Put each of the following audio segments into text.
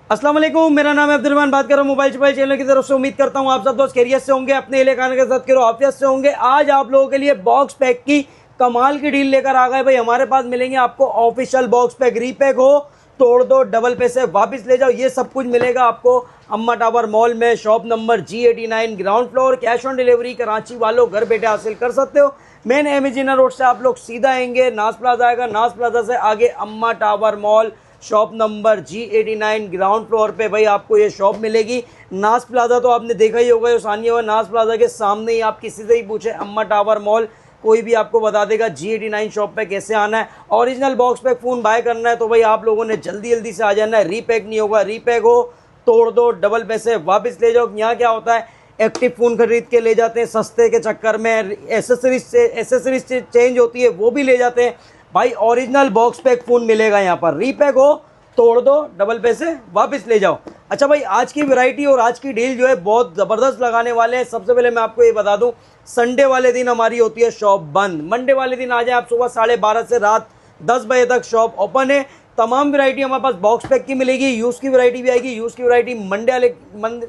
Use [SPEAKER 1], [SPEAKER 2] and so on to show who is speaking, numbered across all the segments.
[SPEAKER 1] अस्सलाम वालेकुम, मेरा नाम है अब्दुल रहमान। बात कर रहा हूँ मोबाइल मोबाइल चैनल की तरफ से। उम्मीद करता हूँ आप सब दोस्त खैरियत से होंगे, अपने इलाके खाने के साथ करो आफियत से होंगे। आज आप लोगों के लिए बॉक्स पैक की कमाल की डील लेकर आ गए भाई। हमारे पास मिलेंगे आपको ऑफिशियल बॉक्स पैक, रीपैक हो, तोड़ दो, डबल पैसे वापस ले जाओ, ये सब कुछ मिलेगा आपको अम्मा टावर मॉल में, shop number G89 ground floor. Cash on delivery Karachi वालों घर बैठे हासिल कर सकते हो। मेन एमिजिना रोड से आप लोग सीधा आएंगे, नाज प्लाजा आएगा, नाज प्लाजा से आगे अम्मा tower mall, shop number G89 ground floor पे भाई आपको ये शॉप मिलेगी। नाज प्लाजा तो आपने देखा ही होगा, सानिया हुआ नाज प्लाजा के सामने ही। आप किसी से ही पूछे अम्मा टावर मॉल, कोई भी आपको बता देगा G89 शॉप पे कैसे आना है। Original box pack phone buy करना है तो भाई आप लोगों ने जल्दी जल्दी से आ जाना है। रीपैक नहीं होगा, रीपैक हो तोड़ दो, डबल पैसे वापस ले जाओ। यहाँ क्या होता है, एक्टिव फ़ोन खरीद के ले जाते हैं सस्ते के चक्कर में, एसेसरीज चेंज होती है वो भी ले जाते हैं भाई। ओरिजिनल बॉक्स पैक फ़ोन मिलेगा यहाँ पर, रीपैक हो तोड़ दो, डबल पैसे वापस ले जाओ। अच्छा भाई, आज की वैरायटी और आज की डील जो है बहुत ज़बरदस्त लगाने वाले हैं। सबसे पहले मैं आपको ये बता दूं, संडे वाले दिन हमारी होती है शॉप बंद। मंडे वाले दिन आ जाए आप, सुबह 12:30 से रात 10 बजे तक शॉप ओपन है। तमाम वैरायटी हमारे पास बॉक्स पैक की मिलेगी। यूज़ की वैरायटी भी आएगी। यूज़ की वैरायटी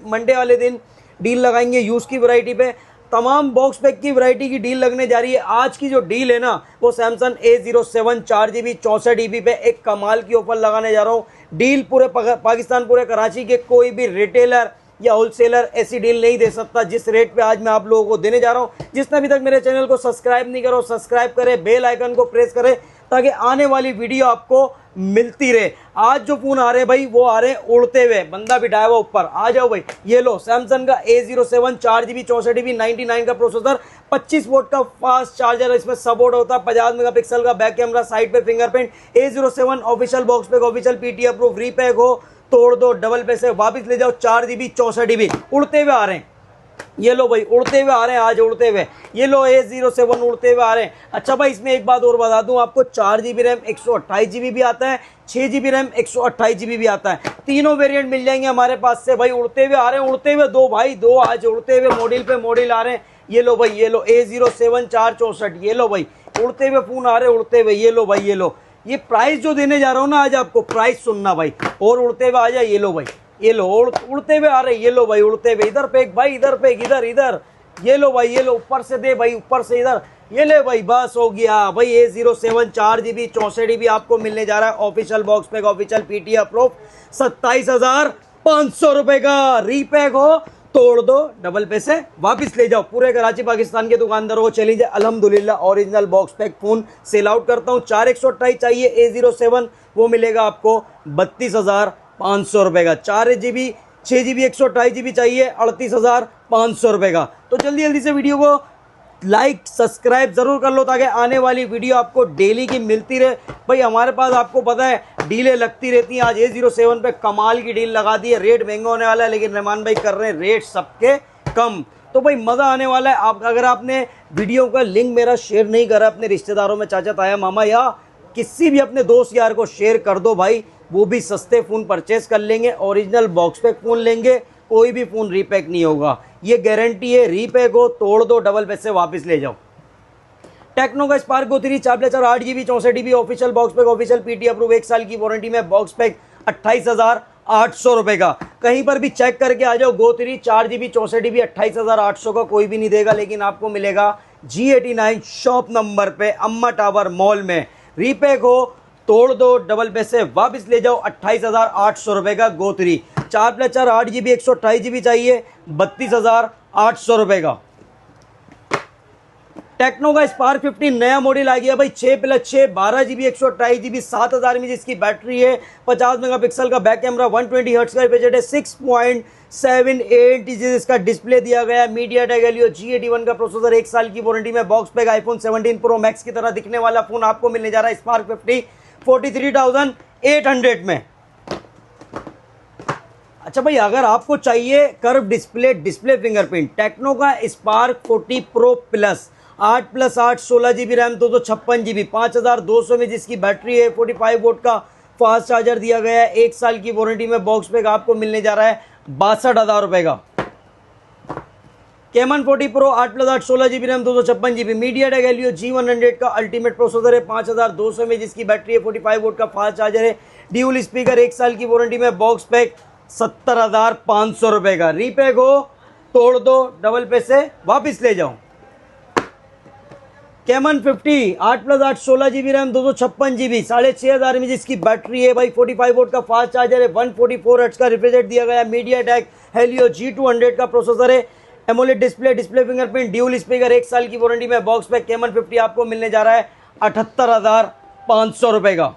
[SPEAKER 1] मंडे वाले दिन डील लगाएंगे यूज़ की वैरायटी पे। तमाम बॉक्स पैक की वैरायटी की डील लगने जा रही है। आज की जो डील है ना, वो सैमसंग A07 4GB 64GB पे एक कमाल की ऑफर लगाने जा रहा हूँ। डील पूरे पाकिस्तान, पूरे कराची के कोई भी रिटेलर या होलसेलर ऐसी डील नहीं दे सकता जिस रेट पे आज मैं आप लोगों को देने जा रहा हूँ। जिसने अभी तक मेरे चैनल को सब्सक्राइब नहीं करो, सब्सक्राइब करें, बेल आइकन को प्रेस करें ताकि आने वाली वीडियो आपको मिलती रहे। आज जो फोन आ रहे हैं भाई, वो आ रहे हैं उड़ते हुए, बंदा बिठाया हुआ ऊपर। आ जाओ भाई, ये लो सैमसंग का A07 4GB 64GB 99 का प्रोसेसर, 25 वोट का फास्ट चार्जर इसमें सपोर्ट होता है, 50 मेगापिक्सल का बैक कैमरा, साइड पे fingerprint. A07 official box pack, official PT approve, repack हो तोड़ दो, डबल पैसे वापस ले जाओ। 4GB 64GB उड़ते हुए आ रहे हैं। ये लो भाई, उड़ते हुए आ रहे हैं आज, उड़ते हुए। ये लो A07 उड़ते हुए आ रहे हैं। अच्छा भाई, इसमें एक बात और बता दूं आपको, 4GB रैम 128GB भी आता है, 6GB रैम 128GB भी आता है। तीनों वेरिएंट मिल जाएंगे हमारे पास से भाई। उड़ते हुए आ रहे हैं, उड़ते हुए दो भाई, दो आज उड़ते हुए मॉडल पे मॉडल आ रहे हैं। ये लो भाई, ये लो A07 464, ये लो भाई उड़ते हुए फोन आ रहे हैं, उड़ते हुए। ये लो भाई, ये लो। ये प्राइस जो देने जा रहा हूँ ना आज आपको, प्राइस सुनना भाई, और उड़ते हुए आ जाए। ये लो भाई, ये लो उड़ते हुए आ रहे, ये लो भाई उड़ते हुए। इधर फेंक भाई, इधर फेंक, इधर इधर। ये लो भाई, ये लो ऊपर से दे भाई, ऊपर से इधर। ये ले भाई, बस हो गया भाई। A07 4GB 64GB आपको मिलने जा रहा है official box pack, official PT approve, 27,500 रुपए का। रीपैक हो तोड़ दो, डबल पैसे वापस ले जाओ। पूरे कराची पाकिस्तान के दुकानदारों को चैलेंज है, अल्हम्दुलिल्लाह original box pack phone sell out करता हूँ। 4/128 चाहिए A07, वो मिलेगा आपको 32,500 रुपए का। 4GB 6GB 128GB चाहिए 38,500 रुपए का। तो जल्दी जल्दी से वीडियो को लाइक सब्सक्राइब जरूर कर लो ताकि आने वाली वीडियो आपको डेली की मिलती रहे भाई। हमारे पास आपको पता है डीलें लगती रहती हैं। आज A07 पे कमाल की डील लगा दी है। रेट महंगा होने वाला है, लेकिन रहमान भाई कर रहे हैं रेट सबके कम, तो भाई मज़ा आने वाला है। आप अगर आपने वीडियो का लिंक मेरा शेयर नहीं करा अपने रिश्तेदारों में, चाचा ताया मामा या किसी भी अपने दोस्त यार को शेयर कर दो भाई। वो भी सस्ते फ़ोन परचेस कर लेंगे, ओरिजिनल बॉक्स पैक फ़ोन लेंगे, कोई भी फ़ोन रीपैक नहीं होगा, ये गारंटी है। रीपैक हो तोड़ दो, डबल पैसे वापस ले जाओ। टेक्नो का spark Go 3 4+4 8GB 64GB official box pack, official PT approve, 1 साल की वारंटी में बॉक्स पैक 28,800 रुपए का। कहीं पर भी चेक करके आ जाओ, Go 3 4GB 64GB 28,800 का कोई भी नहीं देगा, लेकिन आपको मिलेगा G89 शॉप नंबर पे अम्मा टावर मॉल में। रीपैक हो तोड़ दो, डबल पैसे वापस ले जाओ। 28,800 रुपए का Go 3 4+4 8GB 128GB चाहिए 32,800 रुपए का। टेक्नो का स्पार्क 15 नया मॉडल आ गया भाई, 6+6 12GB 128GB 7,000 mAh जिसकी बैटरी है, 50 मेगापिक्सल का बैक कैमरा, 120 हर्ट्ज का रिफ्रेश रेट है, 6.78 इंचेस इसका डिस्प्ले दिया गया है। MediaTek Helio G81 का प्रोसेसर, 1 साल की वारंटी में box pack. iPhone 17 Pro Max की तरह दिखने वाला फोन आपको मिलने जा रहा है स्पार्क 50 43,800 में। अच्छा भाई, अगर आपको चाहिए कर्व डिस्प्ले फिंगरप्रिंट, टेक्नो का spark 40 Pro Plus 8+8 16GB RAM 256GB 5,200 में जिसकी बैटरी है, 45 वोट का फास्ट चार्जर दिया गया है, 1 साल की वारंटी में बॉक्स पैक आपको मिलने जा रहा है 62,000 रुपए का। Camon 40 Pro 8+8 16GB RAM 256GB MediaTek Helio G100 का अल्टीमेट प्रोसेसर है, 5,200 में जिसकी बैटरी है, 45 वोट का फास्ट चार्जर है, ड्यूल स्पीकर, 1 साल की वारंटी में बॉक्स पैक 70,500 रुपए का। रीपैक हो तोड़ दो, डबल पैसे वापस ले जाओ। कैमन 50 8+8 16 GB रैम 256 GB 6,500 में जिसकी बैटरी है भाई, 45 वोल्ट का फास्ट चार्जर है, 144 हर्ट्ज का रिफ्रेश दिया गया है, मीडियाटेक हेलियो G200 का प्रोसेसर है, AMOLED display, display fingerprint, dual speaker, 1 साल की वारंटी में बॉक्स पैक। कैमन 50 आपको मिलने जा रहा है 78,500 रुपए का।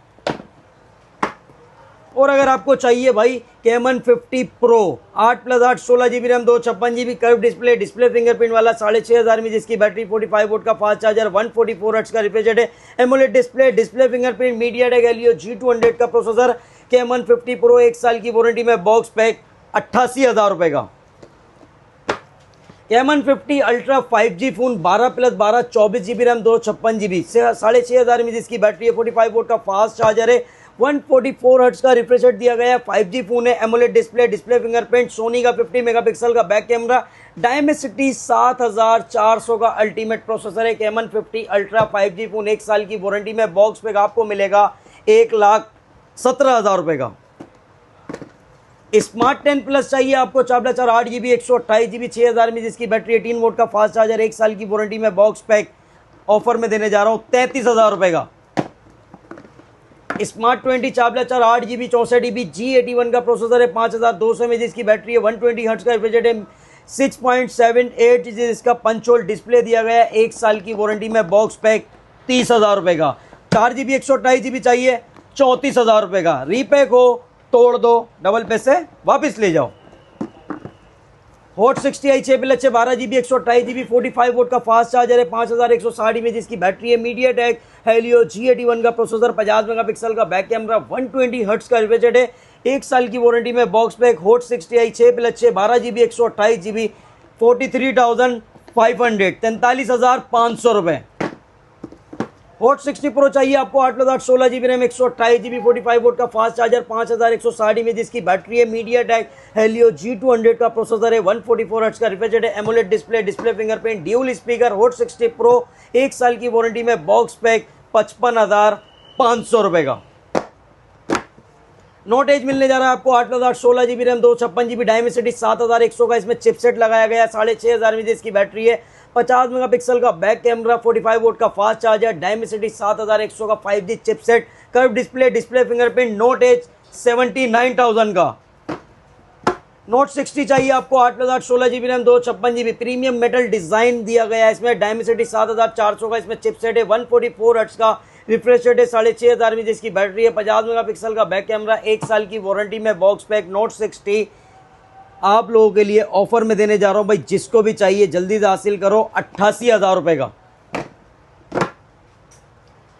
[SPEAKER 1] और अगर आपको चाहिए भाई Camon 50 pro 8+8 16 GB RAM 256 GB curve display, display fingerprint वाला 6,500 में जिसकी बैटरी, 45 वोल्ट का फास्ट चार्जर, 144 हर्ट्ज का रिफ्रेश है, AMOLED display, display fingerprint, MediaTek Helio G200 का प्रोसेसर, कैमन 50 प्रो 1 साल की वारंटी में बॉक्स पैक 88,000 रुपए का। Camon 50 ultra 5G phone 12+12 24 GB RAM 256 GB 6,500 में जिसकी बैटरी है, 45 वोल्ट का फास्ट चार्जर है, 144 हर्ट्ज का रिफ्रेश रेट दिया गया है, 5G फोन है, AMOLED display, display fingerprint, Sony का 50 मेगापिक्सल का बैक कैमरा, डायमेंसिटी 7400 का अल्टीमेट प्रोसेसर है। कैमन 50 अल्ट्रा 5G फोन 1 साल की वारंटी में बॉक्स पैक आपको मिलेगा 1,17,000 रुपए का। स्मार्ट 10 प्लस चाहिए आपको, 4+4 8GB 128GB 6,000 में जिसकी बैटरी, 18 वोल्ट का फास्ट चार्जर, 1 साल की वारंटी में बॉक्स पैक ऑफर में देने जा रहा हूँ 33,000 रुपए का। स्मार्ट 20 4+4 8GB 64GB G81 का प्रोसेसर है, 5,200 में जिसकी बैटरी है, 120 हर्ट्ज का रिफ्रेश है, 6.78 जिसका पंच होल डिस्प्ले दिया गया है, 1 साल की वारंटी में बॉक्स पैक 30,000 रुपए का। 4GB 128GB चाहिए 34,000 रुपए का। रीपैक हो तोड़ दो, डबल पैसे वापस ले जाओ। Hot 60i 6+6 12GB 128GB 45 volt का फास्ट चार्जर है, 5,160 में जिसकी बैटरी है, मीडियाटेक हेलियो G81 का प्रोसेसर, 50 मेगापिक्सल का बैक कैमरा, 120 हर्ट्ज का रिफ्रेश रेट है, 1 साल की वारंटी में box pack. Hot 60i 6+6 12GB 128GB 43,500 43,500 रुपए। हॉट 60 प्रो चाहिए आपको, 8+8 16GB रैम 128GB 45 वोल्ट का फास्ट चार्जर, 5,160 में जिसकी बैटरी है, मीडियाटेक हेलियो G200 का प्रोसेसर है, 144 हर्ट्ज का रिफ्रेश रेट है, AMOLED display, display fingerprint, dual speaker. Hot 60 pro 1 साल की वारंटी में बॉक्स पैक 55,500 रुपए का। नोट एज मिलने जा रहा है आपको, 8+8 16GB रैम 256GB डायमेंसिटी 7100 का इसमें चिपसेट लगाया गया है, 6,500 में जिसकी बैटरी है, 50 मेगापिक्सल का बैक कैमरा, 45 वोल्ट का फास्ट चार्जर, डायमेंसिटी 7100 का 5G chipset, curve display, display fingerprint. Note edge 79,000 का। नोट 60 चाहिए आपको, 8+8 16GB RAM 256GB premium metal design दिया गया है, इसमें डायमेंसिटी 7400 का इसमें चिपसेट है, 144 हर्ट्ज का रिफ्रेश रेट है, 6,500 में जिसकी बैटरी है, 50 मेगापिक्सल का बैक कैमरा, 1 साल की वारंटी में बॉक्स पैक। नोट 60 आप लोगों के लिए ऑफर में देने जा रहा हूं भाई, जिसको भी चाहिए जल्दी से हासिल करो, 88,000 रुपए का।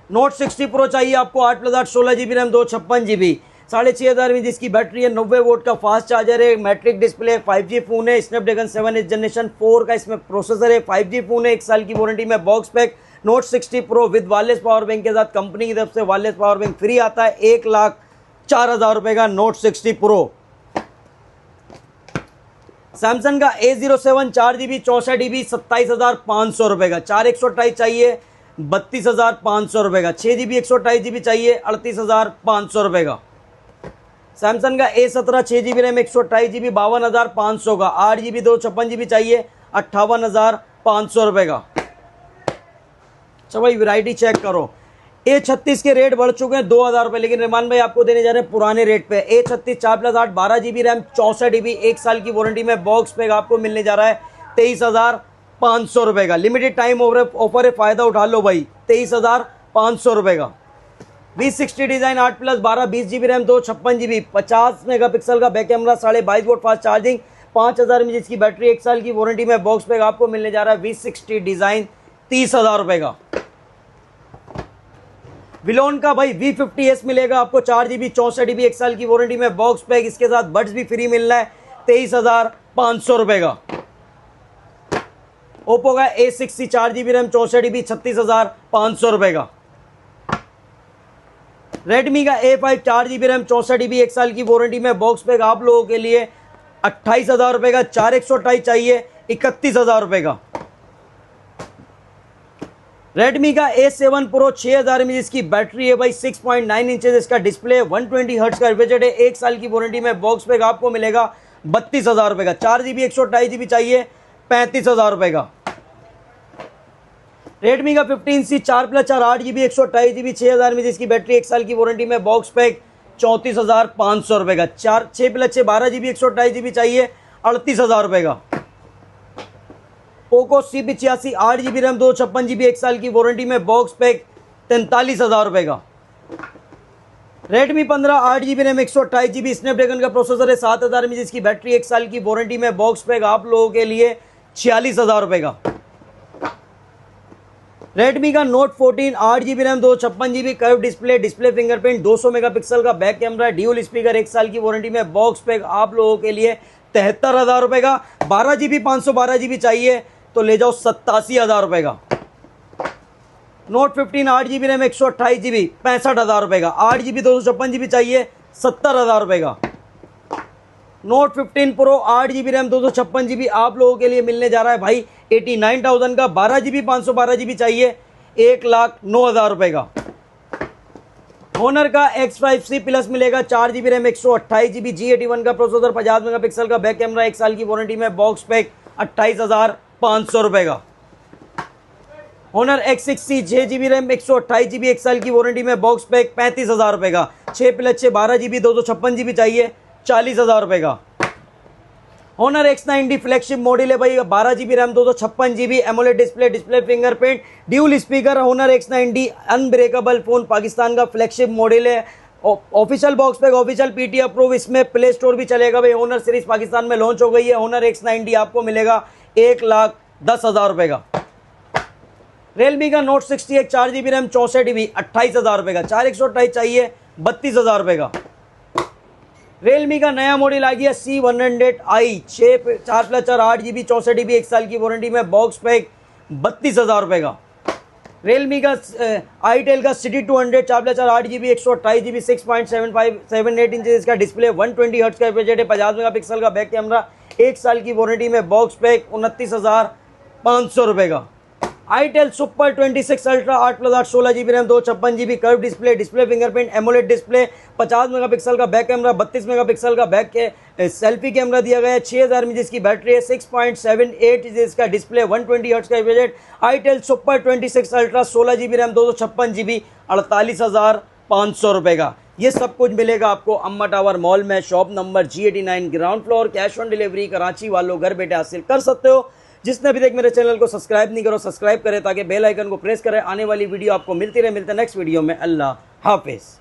[SPEAKER 1] नोट 60 प्रो चाहिए आपको, 8+8 16GB रैम 256GB 6,500 में जिसकी बैटरी है, 90 वोल्ट का फास्ट चार्जर है, मैट्रिक डिस्प्ले, 5G फोन है, स्नैपड्रैगन 7 जनरेशन 4 का इसमें प्रोसेसर है, 5G फोन है, 1 साल की वारंटी में box pack. Note 60 pro with wireless power bank के साथ कंपनी की तरफ से वायरलेस पावर बैंक फ्री आता है, 1,04,000 रुपए का। Note 60 pro. सैमसंग का A07 4GB 64GB 27,500 रुपए का। 4/128 चाहिए 32,500 रुपए का। 6GB 128GB चाहिए 38,500 रुपए का। सैमसंग का A17 6GB रैम 128GB 52,500 का। 8GB 256GB चाहिए 58,500 रुपए का। चलो भाई वैरायटी चेक करो। A36 के रेट बढ़ चुके हैं 2,000 रुपये, लेकिन रहमान भाई आपको देने जा रहे हैं पुराने रेट पे। A36 4+8 12GB रैम 64GB 1 साल की वारंटी में बॉक्स पैक आपको मिलने जा रहा है 23,500 रुपये का। लिमिटेड टाइम ऑफर है, फ़ायदा उठा लो भाई। 23,500 रुपये का। V60 design 8+12 20GB RAM 256GB 50 megapixel का back camera, 22.5 volt fast charging, 5,000 में जिसकी बैटरी, 1 साल की वारंटी में बॉक्स पैक आपको मिलने जा रहा है V60 डिज़ाइन 30,000 रुपये का। विलोन का भाई V50s मिलेगा आपको, 4GB 64GB 1 साल की वारंटी में बॉक्स पैक, इसके साथ बड्स भी फ्री मिलना है 23,500 रुपये का। ओप्पो का A60 4GB रैम 64GB 36,500 रुपये का। रेडमी का A5 4GB रैम 64GB 1 साल की वारंटी में बॉक्स पैक आप लोगों के लिए 28,000 रुपये का। 4/128 चाहिए 31,000 रुपये का। रेडमी का A7 Pro 6000 mAh इसकी बैटरी है भाई, 6.9 इंचेस इसका डिस्प्ले, 120 हर्ट्ज का बजट है, 1 साल की वारंटी में बॉक्स पैक आपको मिलेगा 32,000 रुपए का। 4GB 128GB चाहिए 35,000 रुपए का। रेडमी का 15C 4+4 8GB 128GB 6000 mAh इसकी बैटरी, 1 साल की वारंटी में बॉक्स पैक 34,500 रुपए का। 6+6 12GB 128GB चाहिए 38,000 रुपए का। Poco C85 8GB RAM 256GB 1 साल की वारंटी में बॉक्स पैक 43,000 रुपए का। Redmi 15 8GB RAM 128GB Snapdragon का प्रोसेसर है, 7,000 mAh इसकी बैटरी, 1 साल की वारंटी में बॉक्स पैक आप लोगों के लिए 46,000 रुपए का। रेडमी का note 14 8GB RAM 256GB curve display, display fingerprint, 200 megapixel का बैक कैमरा, ड्यूल स्पीकर, 1 साल की वारंटी में बॉक्स पैक आप लोगों के लिए 73,000 रुपए का। 12GB 512GB चाहिए तो ले जाओ 87,000 रुपए का। नोट 15 8GB रैम 128GB 65,000 रुपए का। 8GB 256GB चाहिए 70,000 रुपए का। Note 15 pro 8GB RAM 256GB आप लोगों के लिए मिलने जा रहा है भाई 89,000 का। 12GB 512GB चाहिए 1,09,000 रुपए का। होनर का X5C प्लस मिलेगा, 4GB रैम 128GB G81 का प्रोसेसर, 50 मेगापिक्सल का बैक कैमरा, 1 साल की वारंटी में बॉक्स पैक 28,500 रुपए का। Honour X6C 6GB RAM 128GB 1 साल की वारंटी में बॉक्स पैक 35,000 रुपए का। 6+6 12GB 256GB चाहिए 40,000 रुपए का। होनर X90 फ्लैगशिप मॉडल है भाई, 12GB RAM 256GB AMOLED display, display fingerprint, dual speaker. Honour X90 unbreakable phone, Pakistan का फ्लैगशिप मॉडल है। Official box pack, official PT approve, इसमें प्ले स्टोर भी चलेगा भाई। होनर सीरीज पाकिस्तान में लॉन्च हो गई है। होनर X90 आपको मिलेगा 1,10,000 रुपए का। रियलमी का नोट 68 4GB रैम 64GB 28,000 रुपए का। 4128 चाहिए 32,000 रुपए का। रियलमी का नया मॉडल आ गया C100i 4+4 8GB 64GB 1 साल की वारंटी में बॉक्स पैक 32,000 रुपए का। रियलमी का आईटेल का सिटी 200 4+4 8GB 128GB 6.7578 इंच इसका डिस्प्ले, 120 हर्ट्ज का बजट है, 50 मेगापिक्सल का बैक कैमरा, 1 साल की वारंटी में बॉक्स पैक 29,500 रुपए का। Itel super 26 ultra 8+8 16GB RAM 256GB curve display, display fingerprint, AMOLED display, 50 megapixel का बैक कैमरा, 32 मेगापिक्सल का बैक के सेल्फी कैमरा दिया गया है, 6000 mAh की बैटरी है, 6.78 इंच इसका डिस्प्ले, 120 हर्ट्ज का budget. Itel super 26 ultra 16GB RAM 256GB 48,500 रुपए का। ये सब कुछ मिलेगा आपको अम्मा टावर मॉल में, shop number G89 ground floor. Cash on delivery Karachi वालों घर बैठे हासिल कर सकते हो। जिसने अभी तक मेरे चैनल को सब्सक्राइब नहीं करो, सब्सक्राइब करें ताकि बेल आइकन को प्रेस करें। आने वाली वीडियो आपको मिलती रहे। मिलते हैं नेक्स्ट वीडियो में। अल्लाह हाफिज़।